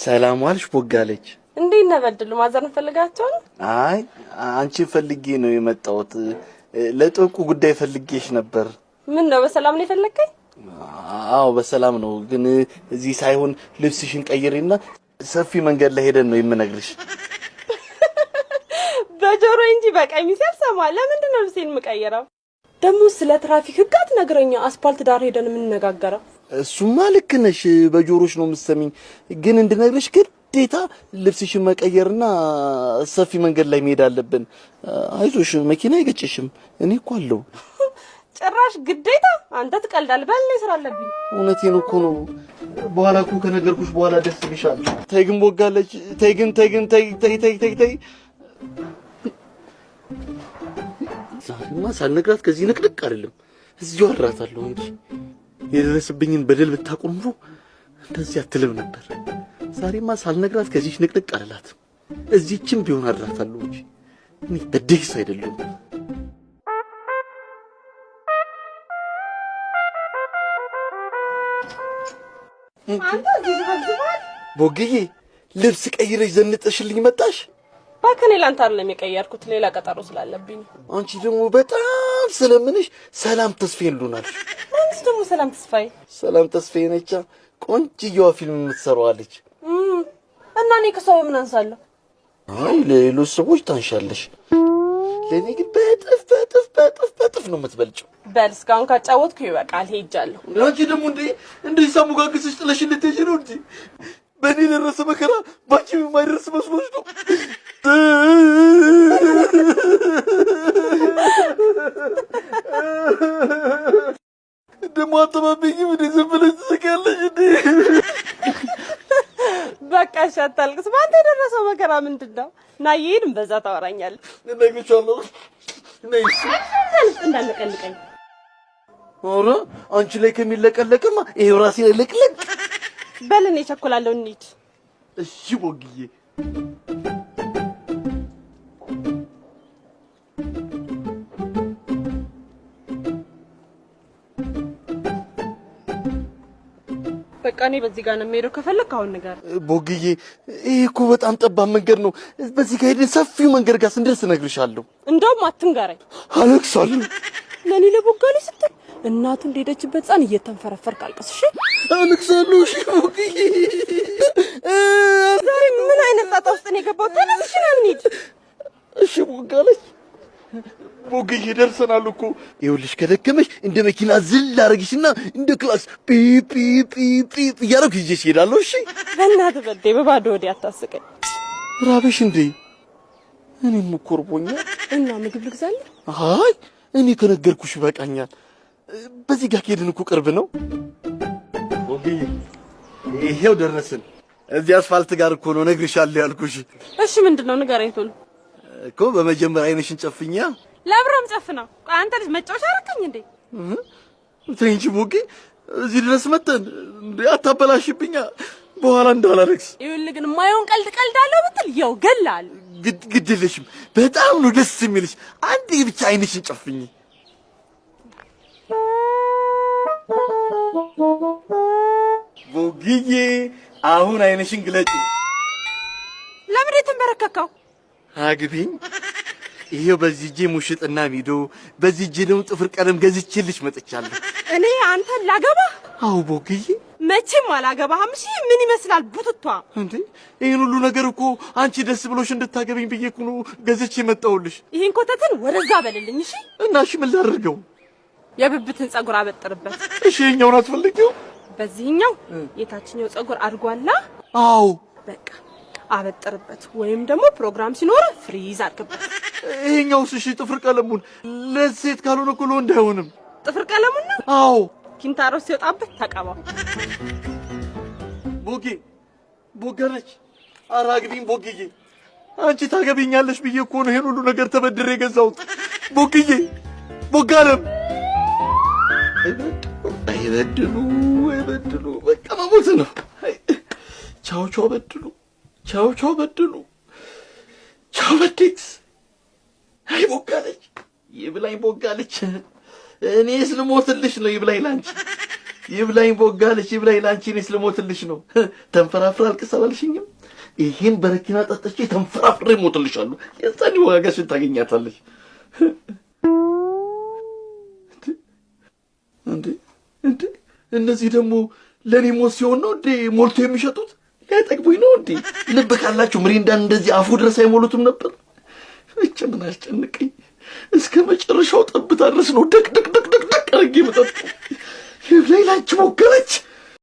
ሰላም ዋልሽ ቦጋለች። እንዴት ነህ በድሉ? ማዘርን ፈልጋቸው ነው? አይ አንቺ ፈልጌ ነው የመጣሁት። ለጥብቁ ጉዳይ ፈልጌሽ ነበር። ምን ነው በሰላም ነው የፈለከኝ? አዎ በሰላም ነው፣ ግን እዚህ ሳይሆን ልብስሽን ቀይሪና ሰፊ መንገድ ላይ ሄደን ነው የምነግርሽ። በጆሮ እንጂ በቀሚስ ያልሰማ። ለምንድን ነው ልብሴን የምቀይረው? ደግሞ ስለ ትራፊክ ህጋት ነገረኛ። አስፓልት ዳር ሄደን የምንነጋገረው። እሱማ ልክ ነሽ፣ በጆሮሽ ነው የምትሰሚኝ። ግን እንድነግርሽ ግዴታ ልብስሽን መቀየርና ሰፊ መንገድ ላይ መሄድ አለብን። አይዞሽ መኪና አይገጭሽም፣ እኔ እኮ አለሁ። ጭራሽ ግዴታ? አንተ ትቀልዳለህ። በል እኔ ስራ አለብኝ። እውነቴን እኮ ነው። በኋላ እኮ ከነገርኩሽ በኋላ ደስ ይልሻል። ተይ ግን ቦጋለች፣ ተይ ግን ተይ። ዛሬማ ሳልነግራት ከዚህ ንቅንቅ አይደለም፣ እዚሁ አድራታለሁ እንጂ የደረሰብኝን በደል ብታቆም ኑሮ እንደዚህ አትልም ነበር። ዛሬማ ሳልነግራት ከዚህ ንቅንቅ አላላትም፣ እዚህችም ቢሆን አድራታለሁ እንጂ እኔ በደህስ አይደለም። አንተ እዚህ ተፈዝባል። ቦግዬ ልብስ ቀይረሽ ዘንጠሽልኝ መጣሽ? ባከኔ ላንተ አይደለም የቀየርኩት፣ ሌላ ቀጠሮ ስላለብኝ። አንቺ ደግሞ በጣም ስለምንሽ ሰላም ተስፋዬ እንሉናል። አንቺ ደግሞ ሰላም ተስፋዬ? ሰላም ተስፋዬ ነች፣ ቆንጆዋ ፊልም የምትሰራዋለች። እና እኔ ከሰው ምን አንሳለሁ? አይ ለሌሎች ሰዎች ታንሻለሽ፣ ለኔ ግን በጥፍ ነው የምትበልጪው። በል እስካሁን ካጫወትኩ ይበቃል፣ ሄጃለሁ። አንቺ ደግሞ እንዴ ሳሙጋግስሽ ጥለሽ ልትሄጂ ነው እንጂ በእኔ ደረሰ መከራ ባንቺ የማይደርስ መስሎሽ ነው? ደግሞ አተባበኝም እንዴ ዝም ብለሽ ትስቂያለሽ እንዴ? በቃ እሺ አታልቅስ። ባንተ የደረሰው መከራ ምንድነው? ና ይሄድም በዛ ታወራኛለህ። እነግርሻለሁ። ነይስ እንዳለቀልቀኝ። ኧረ አንቺ ላይ ከሚለቀለቅማ ይሄው ራሴ ላይ ለቅለቅ። በል እኔ ቸኮላለሁ፣ እንሂድ። እሺ ቦግዬ። በቃ እኔ በዚህ ጋር ነው የምሄደው። ከፈለክ አሁን ንገር። ቦግዬ ይሄ እኮ በጣም ጠባብ መንገድ ነው። በዚህ ጋር ሄደን ሰፊው መንገድ ጋር ስንደርስ እነግርሻለሁ። እንደውም አትንገረኝ፣ አለቅሳለሁ። ለኔ ለቦጋሌ ስትል እናቱ እንደሄደችበት ሕፃን እየተንፈረፈርክ አልቅስ። እሺ አለቅሳለሁ። እሺ ቦግዬ። ዛሬ ምን አይነት ጣጣ ውስጥ ነው የገባው? ተነስሽ ና እንሂድ። እሺ ቦጋለች። ቦግዬ ደርሰናል እኮ። ይኸውልሽ ከደከመሽ እንደ መኪና ዝል አደረግሽና እንደ ክላስ ፒ እያደረኩ ይዤሽ እሄዳለሁ። እሺ በእናትህ በዴ በባዶ ወዲህ አታስቀኝ። ራበሽ እንዴ? እኔም እኮ እርቦኛል። እና ምግብ ልግዛልህ? አይ እኔ ከነገርኩሽ ይበቃኛል። በዚህ ጋር ከሄድን እኮ ቅርብ ነው። ቦግዬ ይሄው ደረስን። እዚህ አስፋልት ጋር እኮ ነው እነግርሻለሁ ያልኩሽ። እሺ ምንድነው? ንገረኝ ቶሎ እኮ። በመጀመሪያ አይነሽን ጨፍኛ። ለብሮም ጨፍና። አንተ ልጅ መጫወቻ አደረከኝ እንዴ? ተይ እንጂ ቦጌ፣ እዚህ ድረስ መተን እንዴ አታበላሽብኛ፣ በኋላ እንዳላረክስ። ይኸውልህ ግን የማይሆን ቀልዳለሁ ብትል ያው ገላል። ግድ የለሽም፣ በጣም ነው ደስ የሚልሽ። አንዴ ብቻ አይነሽን ጨፍኝ። ቦግዬ አሁን አይነሽን ግለጪ። ለምን የተንበረከከው? አግቢኝ። ይሄው በዚህ እጄ ሙሽጥና ሚዶ፣ በዚህ እጄ ደግሞ ጥፍር ቀለም ገዝቼልሽ መጥቻለሁ። እኔ አንተን ላገባ? አዎ ቦግዬ። መቼም አላገባህም። እሺ ምን ይመስላል ቡትቷ? እንዴ ይሄን ሁሉ ነገር እኮ አንቺ ደስ ብሎሽ እንድታገቢኝ ብዬ እኮ ነው ገዝቼ መጣሁልሽ። ይሄን ኮተትን ወደዛ በልልኝ። እሺ እና እሺ ምን ላድርገው? የብብትን ጸጉር አበጥርበት። እሺ የኛውን አትፈልጊው? በዚህኛው የታችኛው ጸጉር አድጓላ። አዎ በቃ አበጥርበት፣ ወይም ደግሞ ፕሮግራም ሲኖር ፍሪዝ አድርግበት። ይሄኛውስ? እሺ ጥፍር ቀለሙን ለሴት ካልሆነ እኮ ለወንድ አይሆንም። ጥፍር ቀለሙን ነው? አዎ ኪንታሮስ ሲወጣበት ተቀባው። ቦጋለች። ኧረ አግቢኝ ቦግዬ። አንቺ ታገቢኛለሽ ብዬ እኮ ነው ይሄን ሁሉ ነገር ተበድሬ የገዛሁት። ቦጋለም አይበድሉ በቃ መሞት ነው። ቻው በድሉ፣ ቻው በድሉ፣ ቻው በዴክስ። አይ ቦጋለች፣ ይብላኝ ቦጋለች። እኔስ ልሞትልሽ ነው። ይብላኝ ላንቺ ይብላኝ ቦጋለሽ፣ ይብላኝ ላንቺ እኔ ስለሞትልሽ ነው። ተንፈራፍራ አልቅስ አላልሽኝም? ይሄን በረኪና ጠጥቼ ተንፈራፍሬ ሞትልሻለሁ። የዛኔ ዋጋሽን ታገኛታለሽ። እንዴ እነዚህ ደግሞ ለኔ ሞት ሲሆን ነው እንዴ ሞልቶ የሚሸጡት? ሊያጠግቡኝ ነው እንዴ? ልብ ካላችሁ ምሪንዳን እንደዚህ አፉ ድረስ አይሞሉትም ነበር። ብቻ ምን አስጨንቀኝ። እስከ መጨረሻው ጠብታ ድረስ ነው ደቅ ደቅ ደቅ ደቅ ደቅ አድርጌ መጠጥ። ይብላኝ ላንቺ ቦጋለች።